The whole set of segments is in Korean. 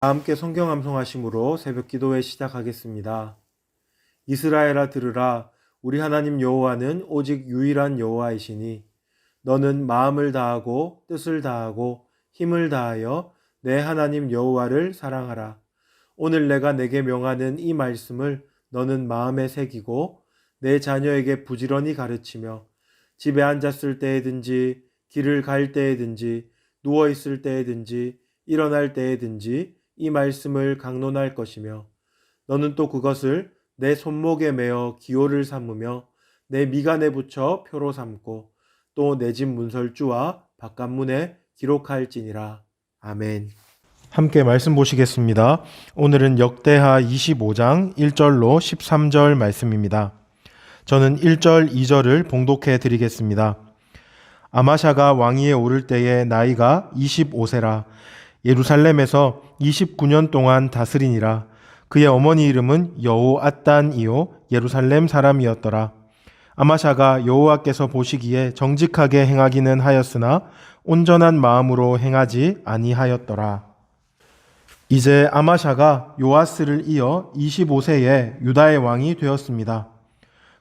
함께 성경 암송하심으로 새벽 기도회 시작하겠습니다. 이스라엘아 들으라. 우리 하나님 여호와는 오직 유일한 여호와이시니 너는 마음을 다하고 뜻을 다하고 힘을 다하여 내 하나님 여호와를 사랑하라. 오늘 내가 내게 명하는 이 말씀을 너는 마음에 새기고 내 자녀에게 부지런히 가르치며 집에 앉았을 때에든지 길을 갈 때에든지 누워 있을 때에든지 일어날 때에든지 이 말씀을 강론할 것이며 너는 또 그것을 내 손목에 매어 기호를 삼으며 내 미간에 붙여 표로 삼고 또 내 집 문설주와 바깥문에 기록할지니라. 아멘. 함께 말씀 보시겠습니다. 오늘은 역대하 25장 1절로 13절 말씀입니다. 저는 1절, 2절을 봉독해 드리겠습니다. 아마샤가 왕위에 오를 때에 나이가 25세라. 예루살렘에서 29년 동안 다스리니라. 그의 어머니 이름은 여호앗단이요 예루살렘 사람이었더라. 아마샤가 여호와께서 보시기에 정직하게 행하기는 하였으나 온전한 마음으로 행하지 아니하였더라. 이제 아마샤가 요아스를 이어 25세에 유다의 왕이 되었습니다.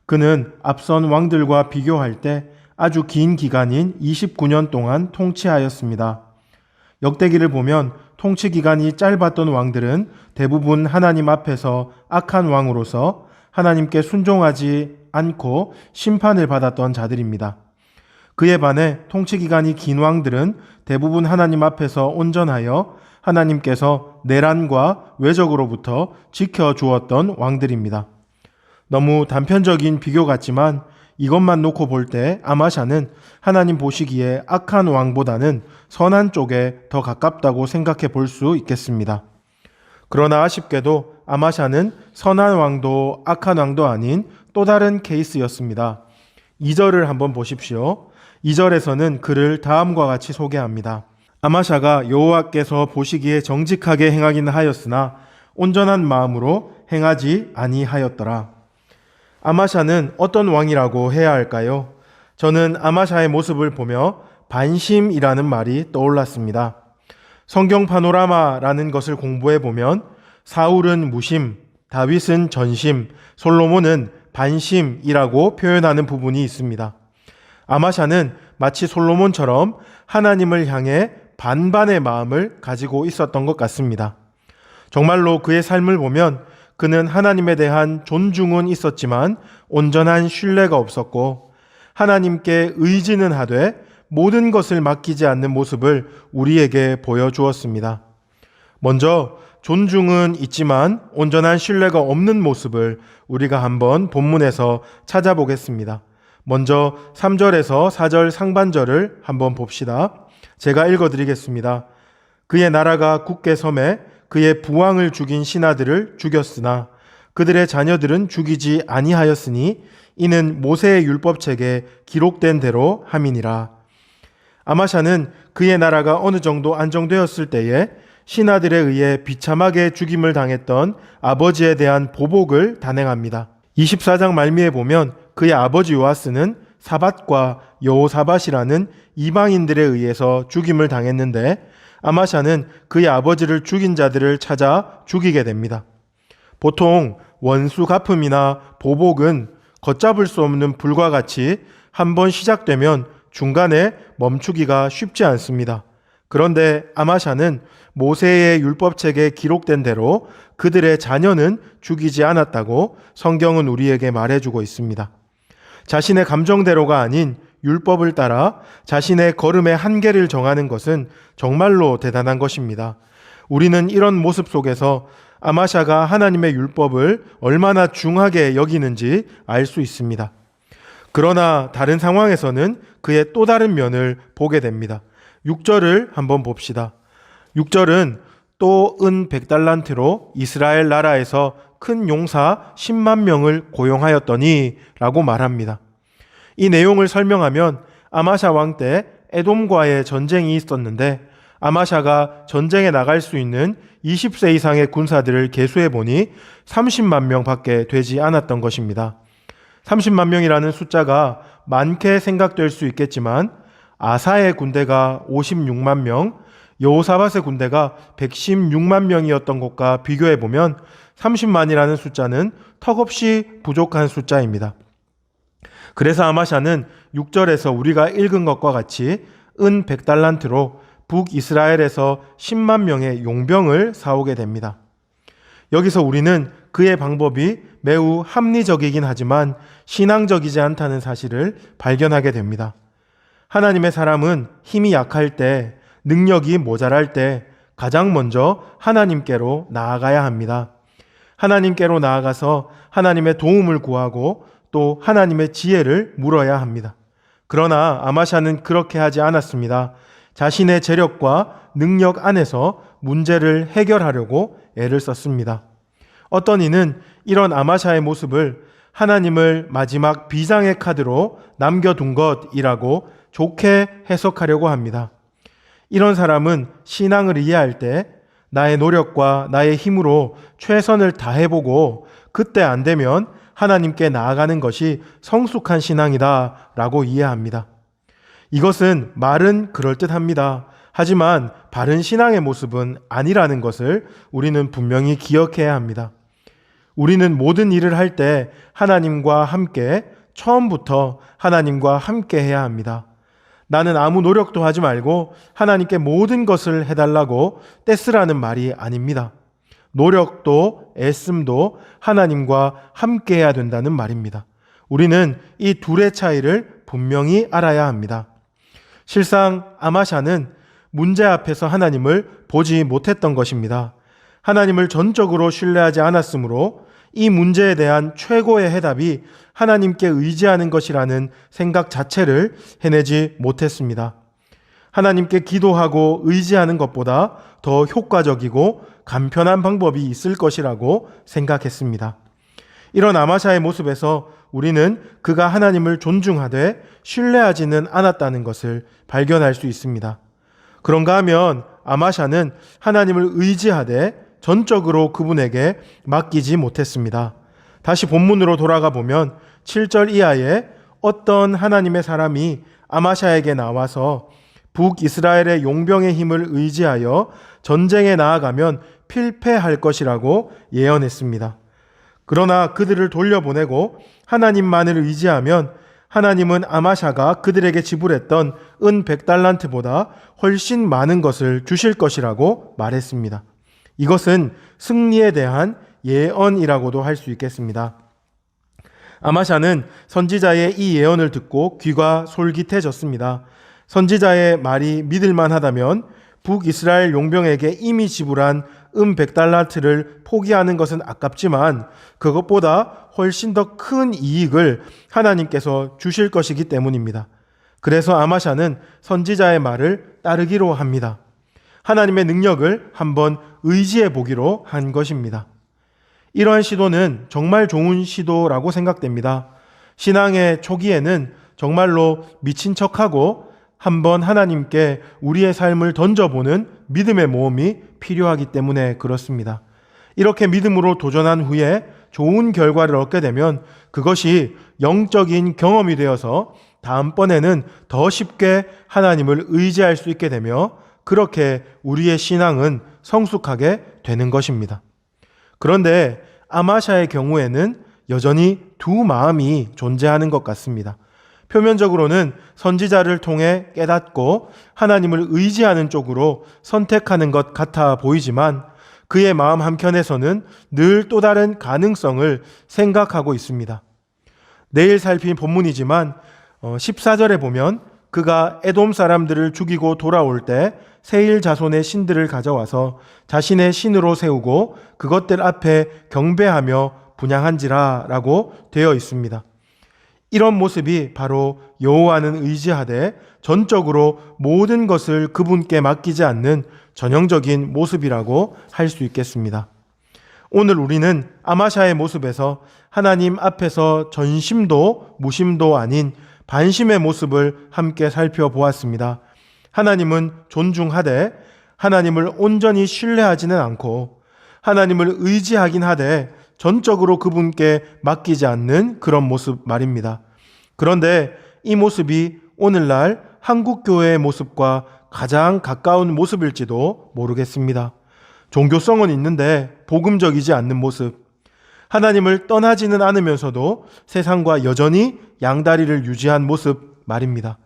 그는 앞선 왕들과 비교할 때 아주 긴 기간인 29년 동안 통치하였습니다. 역대기를 보면 통치 기간이 짧았던 왕들은 대부분 하나님 앞에서 악한 왕으로서 하나님께 순종하지 않고 심판을 받았던 자들입니다. 그에 반해 통치 기간이 긴 왕들은 대부분 하나님 앞에서 온전하여 하나님께서 내란과 외적으로부터 지켜주었던 왕들입니다. 너무 단편적인 비교 같지만 이것만 놓고 볼 때 아마샤는 하나님 보시기에 악한 왕보다는 선한 쪽에 더 가깝다고 생각해 볼 수 있겠습니다. 그러나 아쉽게도 아마샤는 선한 왕도 악한 왕도 아닌 또 다른 케이스였습니다. 2절을 한번 보십시오. 2절에서는 그를 다음과 같이 소개합니다. 아마샤가 여호와께서 보시기에 정직하게 행하기는 하였으나 온전한 마음으로 행하지 아니하였더라. 아마샤는 어떤 왕이라고 해야 할까요? 저는 아마샤의 모습을 보며 반심이라는 말이 떠올랐습니다. 성경 파노라마라는 것을 공부해 보면 사울은 무심, 다윗은 전심, 솔로몬은 반심이라고 표현하는 부분이 있습니다. 아마샤는 마치 솔로몬처럼 하나님을 향해 반반의 마음을 가지고 있었던 것 같습니다. 정말로 그의 삶을 보면 그는 하나님에 대한 존중은 있었지만 온전한 신뢰가 없었고 하나님께 의지는 하되 모든 것을 맡기지 않는 모습을 우리에게 보여주었습니다. 먼저 존중은 있지만 온전한 신뢰가 없는 모습을 우리가 한번 본문에서 찾아보겠습니다. 먼저 3절에서 4절 상반절을 한번 봅시다. 제가 읽어드리겠습니다. 그의 나라가 굳게 섬에 그의 부왕을 죽인 신하들을 죽였으나 그들의 자녀들은 죽이지 아니하였으니 이는 모세의 율법책에 기록된 대로 함이니라. 아마샤는 그의 나라가 어느 정도 안정되었을 때에 신하들에 의해 비참하게 죽임을 당했던 아버지에 대한 보복을 단행합니다. 24장 말미에 보면 그의 아버지 요아스는 사밧과 여호사밧이라는 이방인들에 의해서 죽임을 당했는데 아마샤는 그의 아버지를 죽인 자들을 찾아 죽이게 됩니다. 보통 원수 갚음이나 보복은 걷잡을 수 없는 불과 같이 한번 시작되면 중간에 멈추기가 쉽지 않습니다. 그런데 아마샤는 모세의 율법책에 기록된 대로 그들의 자녀는 죽이지 않았다고 성경은 우리에게 말해주고 있습니다. 자신의 감정대로가 아닌 율법을 따라 자신의 걸음의 한계를 정하는 것은 정말로 대단한 것입니다. 우리는 이런 모습 속에서 아마샤가 하나님의 율법을 얼마나 중하게 여기는지 알 수 있습니다. 그러나 다른 상황에서는 그의 또 다른 면을 보게 됩니다. 6절을 한번 봅시다. 6절은 또 은 100달란트로 이스라엘 나라에서 큰 용사 10만 명을 고용하였더니 라고 말합니다. 이 내용을 설명하면 아마샤 왕 때 에돔과의 전쟁이 있었는데 아마샤가 전쟁에 나갈 수 있는 20세 이상의 군사들을 계수해 보니 30만 명밖에 되지 않았던 것입니다. 30만 명이라는 숫자가 많게 생각될 수 있겠지만 아사의 군대가 56만 명, 여호사밧의 군대가 116만 명이었던 것과 비교해보면 30만이라는 숫자는 턱없이 부족한 숫자입니다. 그래서 아마샤는 6절에서 우리가 읽은 것과 같이 은 100달란트로 북이스라엘에서 10만 명의 용병을 사오게 됩니다. 여기서 우리는 그의 방법이 매우 합리적이긴 하지만 신앙적이지 않다는 사실을 발견하게 됩니다. 하나님의 사람은 힘이 약할 때, 능력이 모자랄 때 가장 먼저 하나님께로 나아가야 합니다. 하나님께로 나아가서 하나님의 도움을 구하고 또 하나님의 지혜를 물어야 합니다. 그러나 아마샤는 그렇게 하지 않았습니다. 자신의 재력과 능력 안에서 문제를 해결하려고 애를 썼습니다. 어떤 이는 이런 아마샤의 모습을 하나님을 마지막 비장의 카드로 남겨둔 것이라고 좋게 해석하려고 합니다. 이런 사람은 신앙을 이해할 때 나의 노력과 나의 힘으로 최선을 다해보고 그때 안 되면 하나님께 나아가는 것이 성숙한 신앙이다 라고 이해합니다. 이것은 말은 그럴듯합니다. 하지만 바른 신앙의 모습은 아니라는 것을 우리는 분명히 기억해야 합니다. 우리는 모든 일을 할 때 하나님과 함께, 처음부터 하나님과 함께 해야 합니다. 나는 아무 노력도 하지 말고 하나님께 모든 것을 해달라고 떼쓰라는 말이 아닙니다. 노력도 애씀도 하나님과 함께 해야 된다는 말입니다. 우리는 이 둘의 차이를 분명히 알아야 합니다. 실상 아마샤는 문제 앞에서 하나님을 보지 못했던 것입니다. 하나님을 전적으로 신뢰하지 않았으므로 이 문제에 대한 최고의 해답이 하나님께 의지하는 것이라는 생각 자체를 해내지 못했습니다. 하나님께 기도하고 의지하는 것보다 더 효과적이고 간편한 방법이 있을 것이라고 생각했습니다. 이런 아마샤의 모습에서 우리는 그가 하나님을 존중하되 신뢰하지는 않았다는 것을 발견할 수 있습니다. 그런가 하면 아마샤는 하나님을 의지하되 전적으로 그분에게 맡기지 못했습니다. 다시 본문으로 돌아가 보면 7절 이하에 어떤 하나님의 사람이 아마샤에게 나와서 북이스라엘의 용병의 힘을 의지하여 전쟁에 나아가면 필패할 것이라고 예언했습니다. 그러나 그들을 돌려보내고 하나님만을 의지하면 하나님은 아마샤가 그들에게 지불했던 은 100달란트보다 훨씬 많은 것을 주실 것이라고 말했습니다. 이것은 승리에 대한 예언이라고도 할 수 있겠습니다. 아마샤는 선지자의 이 예언을 듣고 귀가 솔깃해졌습니다. 선지자의 말이 믿을만하다면 북이스라엘 용병에게 이미 지불한 100달란트를 포기하는 것은 아깝지만 그것보다 훨씬 더 큰 이익을 하나님께서 주실 것이기 때문입니다. 그래서 아마샤는 선지자의 말을 따르기로 합니다. 하나님의 능력을 한번 의지해 보기로 한 것입니다. 이러한 시도는 정말 좋은 시도라고 생각됩니다. 신앙의 초기에는 정말로 미친 척하고 한번 하나님께 우리의 삶을 던져보는 믿음의 모험이 필요하기 때문에 그렇습니다. 이렇게 믿음으로 도전한 후에 좋은 결과를 얻게 되면 그것이 영적인 경험이 되어서 다음번에는 더 쉽게 하나님을 의지할 수 있게 되며 그렇게 우리의 신앙은 성숙하게 되는 것입니다. 그런데 아마샤의 경우에는 여전히 두 마음이 존재하는 것 같습니다. 표면적으로는 선지자를 통해 깨닫고 하나님을 의지하는 쪽으로 선택하는 것 같아 보이지만 그의 마음 한켠에서는 늘 또 다른 가능성을 생각하고 있습니다. 내일 살핀 본문이지만 14절에 보면 그가 에돔 사람들을 죽이고 돌아올 때 세일 자손의 신들을 가져와서 자신의 신으로 세우고 그것들 앞에 경배하며 분향한지라 라고 되어 있습니다. 이런 모습이 바로 여호와는 의지하되 전적으로 모든 것을 그분께 맡기지 않는 전형적인 모습이라고 할 수 있겠습니다. 오늘 우리는 아마샤의 모습에서 하나님 앞에서 전심도 무심도 아닌 반심의 모습을 함께 살펴보았습니다. 하나님은 존중하되 하나님을 온전히 신뢰하지는 않고 하나님을 의지하긴 하되 전적으로 그분께 맡기지 않는 그런 모습 말입니다. 그런데 이 모습이 오늘날 한국교회의 모습과 가장 가까운 모습일지도 모르겠습니다. 종교성은 있는데 복음적이지 않는 모습, 하나님을 떠나지는 않으면서도 세상과 여전히 양다리를 유지한 모습 말입니다.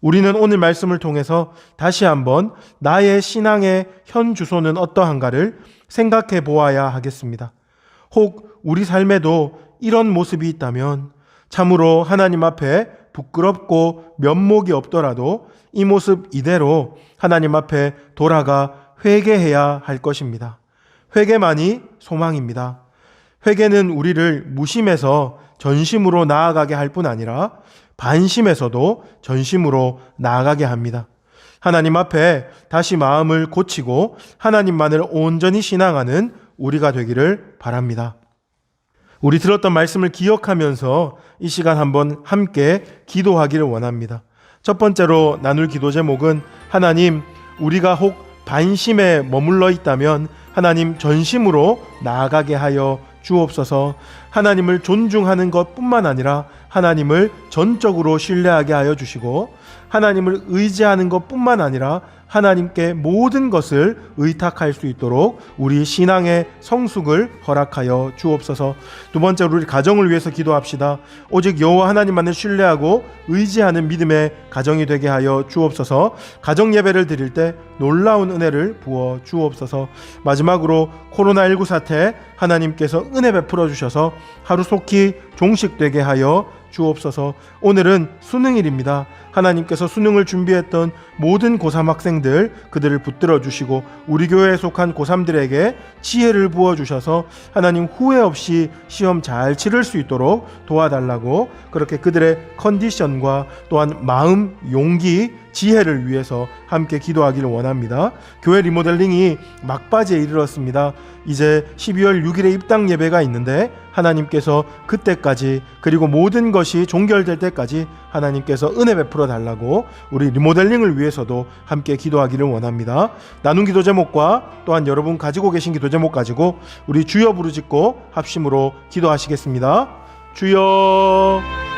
우리는 오늘 말씀을 통해서 다시 한번 나의 신앙의 현 주소는 어떠한가를 생각해 보아야 하겠습니다. 혹 우리 삶에도 이런 모습이 있다면 참으로 하나님 앞에 부끄럽고 면목이 없더라도 이 모습 이대로 하나님 앞에 돌아가 회개해야 할 것입니다. 회개만이 소망입니다. 회개는 우리를 무심에서 전심으로 나아가게 할 뿐 아니라 반심에서도 전심으로 나아가게 합니다. 하나님 앞에 다시 마음을 고치고 하나님만을 온전히 신앙하는 우리가 되기를 바랍니다. 우리 들었던 말씀을 기억하면서 이 시간 한번 함께 기도하기를 원합니다. 첫 번째로 나눌 기도 제목은 하나님, 우리가 혹 반심에 머물러 있다면 하나님 전심으로 나아가게 하여 주옵소서. 하나님을 존중하는 것뿐만 아니라 하나님을 전적으로 신뢰하게 하여 주시고 하나님을 의지하는 것뿐만 아니라 하나님께 모든 것을 의탁할 수 있도록 우리 신앙의 성숙을 허락하여 주옵소서. 두 번째로 우리 가정을 위해서 기도합시다. 오직 여호와 하나님만을 신뢰하고 의지하는 믿음의 가정이 되게 하여 주옵소서. 가정 예배를 드릴 때 놀라운 은혜를 부어 주옵소서. 마지막으로 코로나19 사태 하나님께서 은혜 베풀어 주셔서 하루속히 종식되게 하여 주옵소서. 오늘은 수능일입니다. 하나님께서 수능을 준비했던 모든 고3 학생들 그들을 붙들어 주시고 우리 교회에 속한 고3들에게 지혜를 부어 주셔서 하나님 후회 없이 시험 잘 치를 수 있도록 도와달라고 그렇게 그들의 컨디션과 또한 마음, 용기, 지혜를 위해서 함께 기도하기를 원합니다. 교회 리모델링이 막바지에 이르렀습니다. 이제 12월 6일에 입당 예배가 있는데 하나님께서 그때까지 그리고 모든 것이 종결될 때까지 하나님께서 은혜 베풀어 달라고 우리 리모델링을 위해서도 함께 기도하기를 원합니다. 나눈 기도 제목과 또한 여러분 가지고 계신 기도 제목 가지고 우리 주여 부르짖고 합심으로 기도하시겠습니다. 주여.